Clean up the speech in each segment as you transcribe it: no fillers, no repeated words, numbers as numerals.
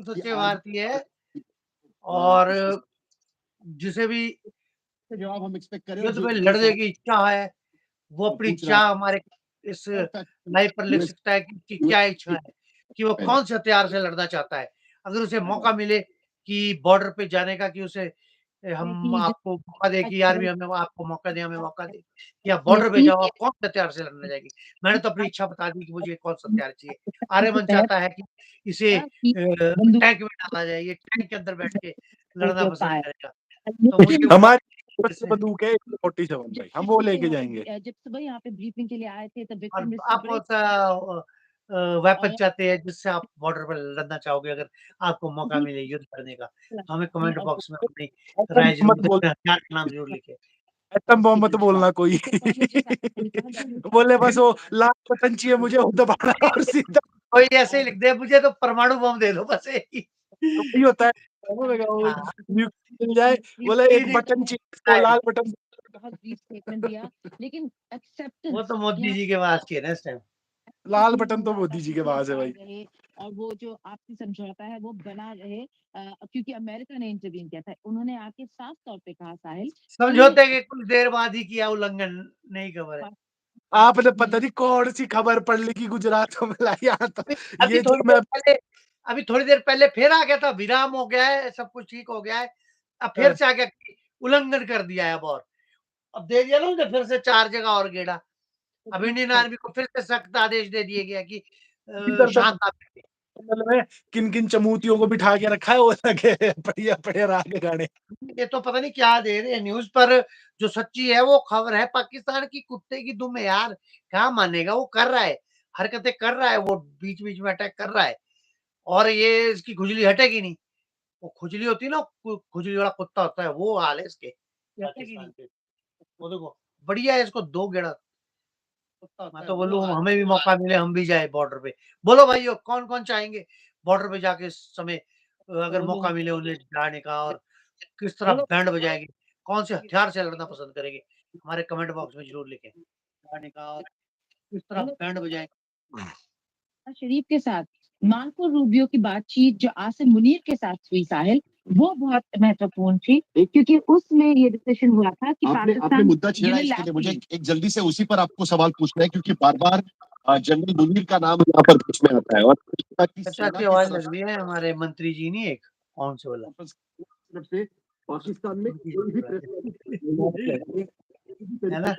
कि सच्चे आज भारतीय है और इसके जिसे भी जवाब हम एक्सपेक्ट करें और युद्ध जो में जो लड़ने सवाल की इच्छा है, वो अपनी पूछ रहा चाह हमारे इस है फैक्ट लाइव पर लिख यूएस सकता है कि उसकी क्या इच्छा यूएस है, कि वो पहले कौन-से हथियार से लड़ना चाहता है। अगर उसे मौका मिले कि बॉर्डर पे जाने का कि उसे हम कि आपको मौका दें कि यार भी जो हमें आपको मौका दें, हमें मौका दें कि आप बॉर्डर पे सीएसपी जाओ, आप कौन-से हथियार से लड़ने जाएँगे? मैंने तो अपनी इच्छा बता दी कि मुझे कौन-सा हथियार चाहिए। के आर्यमन तहत चाहता है कि इसे कि बंदूक टैंक में डाला जाए, ये टैंक के अंदर बैठ के लड़ना पसंद पाए करेगा। तो मुझे लेकिन वो हमारी बस जैसे बंदूक है 47 जब भाई, हम वो सुबह लेके यहाँ जाएँगे। पे जब सुबह यहाँ पे ब्रीफिंग के लिए आए थे तब और विक्टर मिश्रा आप बड़े कौन-सा वेपन और चाहते हैं जिससे आप बॉर्डर पर लड़ना चाहोगे अगर आपको मौका मिले युद्ध करने का? तो हमें कमेंट और बॉक्स में अपनी एटम राय बम ज़रूर मत दें, बोल अपने हथियार का नाम ज़रूर लिखें। एटम बम मत बोलना कोई। बोले बस वो लाल बटन चाहिए मुझे वो दबाना और सीधा कोई ऐसे ही लिख दे, मुझे तो परमाणु बम दे दो बस एक ही। वही होता है। वो हाँ, न्यूक्लियर मिल जाए, बोले एक सीधी बटन चाहिए इसको टाइम। लाल बटन। बहुत ब्रीफ स्टेटमेंट दिया लेकिन वो एक्सेप्टेंस तो मोदी यहाँ जी के पास की है ना इस टाइम। लाल नहीं बटन हो तो रहा था मोदी जी कि के पास है ceasefire भाई। रहे और वो जो आपसी समझौता है वो बना रहे क्योंकि अमेरिका ने इंटरवीन किया था उन्होंने आके साफ तौर पे कहा साहिल कि समझौते के कुछ देर बाद ही किया उल्लंघन, नहीं खबर है। आपने पता नहीं कौन-सी खबर पढ़ ली कि गुजरात को मिला यहाँ तो अभी अभी ये थोड़ी जो देर मैं पहले अभी थोड़ी देर पहले फिर आ गया था, विराम हो गया है, सब कुछ ठीक हो गया है। अब फिर से आ गया कि उल्लंघन कर दिया है अब और। अब दे दिया ना उन्हें फिर से 4 जगह और गेड़ा। अब इंडियन आर्मी को फिर से सख्त आदेश दे दिए गया कि इधर तक शांत आप रहिए। में किन-किन चमूतियों को बिठा के रखा है वो लगे बढ़िया-बढ़िया राग गाने। ये तो पता नहीं क्या दे रहे हैं न्यूज़ पर जो सच्ची है वो खबर है पाकिस्तान की कुत्ते की दुम है यार। क्या मानेगा वो कर रहा है, हरकतें कर रहा है वो बीच-बीच में अटैक कर रहा है और ये इसकी खुजली हटेगी नहीं। वो खुजली होती है ना खुजली वाला कुत्ता होता है वो हाल है इसके पाकिस्तान के। वो देखो बढ़िया है इसको दो गेड़ा मैं तो बोलूँ हमें भी मौका मिले हम भी जाए बॉर्डर पे। बोलो भाइयों कौन-कौन चाहेंगे बॉर्डर पे जाके इस समय अगर मौका मिले उन्हें जाने का और किस तरह बैंड बजाएँगे, कौन से हथियार से लड़ना पसंद करेंगे? हमारे कमेंट बॉक्स में ज़रूर लिखें। जाने का और किस तरह बैंड बजाएँगे। शरीफ के साथ मार्को रूबियो की बातचीत जो आसिम मुनीर के साथ हुई साहिल वो बहुत महत्वपूर्ण थी क्योंकि उसमें ये डिस्कशन हुआ था कि आपने पाकिस्तान मुद्दा छेड़ा इसके लिए मुझे एक जल्दी से उसी पर आपको सवाल पूछना है क्योंकि बार-बार जनरल मुनीर का नाम यहाँ पर बीच में आता है और पाकिस्तान की चाचा सेना की की आवाज़ तरफ लग रही है हमारे मंत्री जी नहीं एक, कौन से वाला? तरफ से पाकिस्तान में उनकी कोई भी ज़रूर प्रेस है। है ना?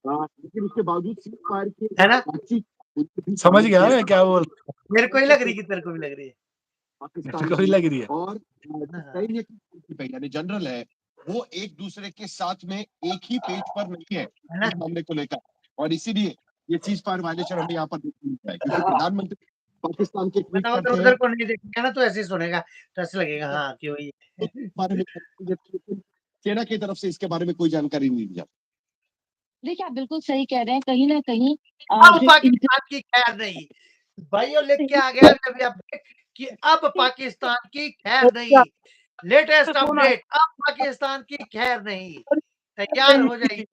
लेकिन उसके बावजूद सीज़ फायर की है ना? बातचीत समझ गया मैं क्या बोल मेरे को ही लग रही कि तेरे को भी लग रही है। पाकिस्तान को ही लग रही है और हाँ, कई यानी जनरल है वो एक दूसरे के साथ में एक ही पेज पर नहीं है है ना? इस मामले को लेकर और इसीलिए ये चीज फायर वायलेशन हमें यहाँ पर देखने मिलता है क्योंकि प्रधानमंत्री पाकिस्तान के ट्वीट वरना करते हैं उधर-उधर को नहीं देखेगा ना तो ऐसे ही सुनेगा, तो ऐसे लगेगा हाँ, कि वही तो है। इस बारे में सेना की तरफ से इसके बारे में कोई जानकारी नहीं दी जाती। देखिए आप बिल्कुल सही कह रहे हैं कहीं ना कहीं अब जो पाकिस्तान की खैर नहीं। भाइयों लिख के आ गया नबी अपडेट कि अब पाकिस्तान की खैर नहीं। लेटेस्ट अपडेट अब पाकिस्तान की खैर नहीं। तैयार हो जाइए।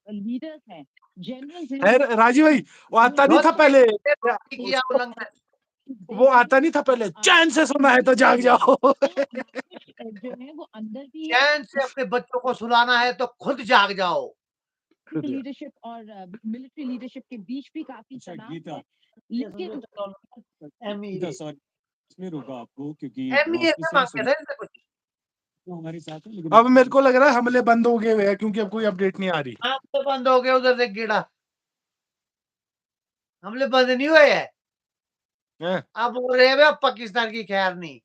लीडर्स हैं जनरल्स हैं है राजीव भाई वो आता नहीं था जोधपुर पहले ने किया उल्लंघन। वो आता नहीं था पहले चैन से सोना है तो जाग जाओ। जो है वो अंदर भी है चैन से अपने बच्चों को सुलाना है तो खुद जाग जाओ। लीडरशिप और मिलिट्री लीडरशिप के बीच भी काफी तनाव है लेकिन एमई इसमें रोका आपको क्योंकि एमई ऐसे मांगते थे इससे कुछ। वो हमारे साथ है लेकिन अब मेरे को लग रहा है हमले बंद हो गए हुए हैं क्योंकि अब कोई अपडेट नहीं आ रही। हाँ, तो बंद हो गए उधर से गेड़ा। हमले बंद नहीं हुए हैं। हैं? अब बोल रहे हैं अब पाकिस्तान की खैर नहीं।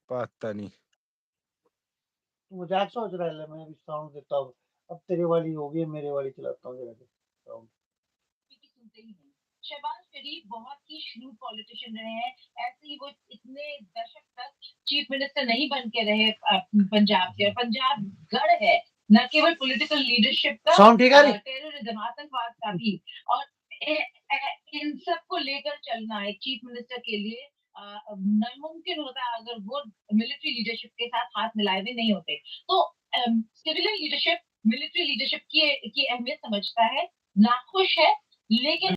पता नहीं तू मजाक सोच रहा है मैं अभी साउंड देता हूँ। अब तेरे वाली होगी मेरे वाली चलाता हूँ जरा साउंड। शहबाज शरीफ बहुत ही shrewd पॉलिटिशियन रहे हैं ऐसे ही वो इतने दशक तक चीफ मिनिस्टर नहीं बन के रहे पंजाब के और पंजाब गढ़ है न केवल पॉलिटिकल लीडरशिप का साउंड ठीक आ रही? टेररिज्म आतंकवाद का भी और इन सब को लेकर चलना एक चीफ मिनिस्टर के लिए नामुमकिन होता है अगर वो मिलिट्री लीडरशिप के साथ हाथ मिलाए हुए नहीं होते तो सिविलियन लीडरशिप मिलिट्री लीडरशिप की अहमियत समझता है नाखुश है लेकिन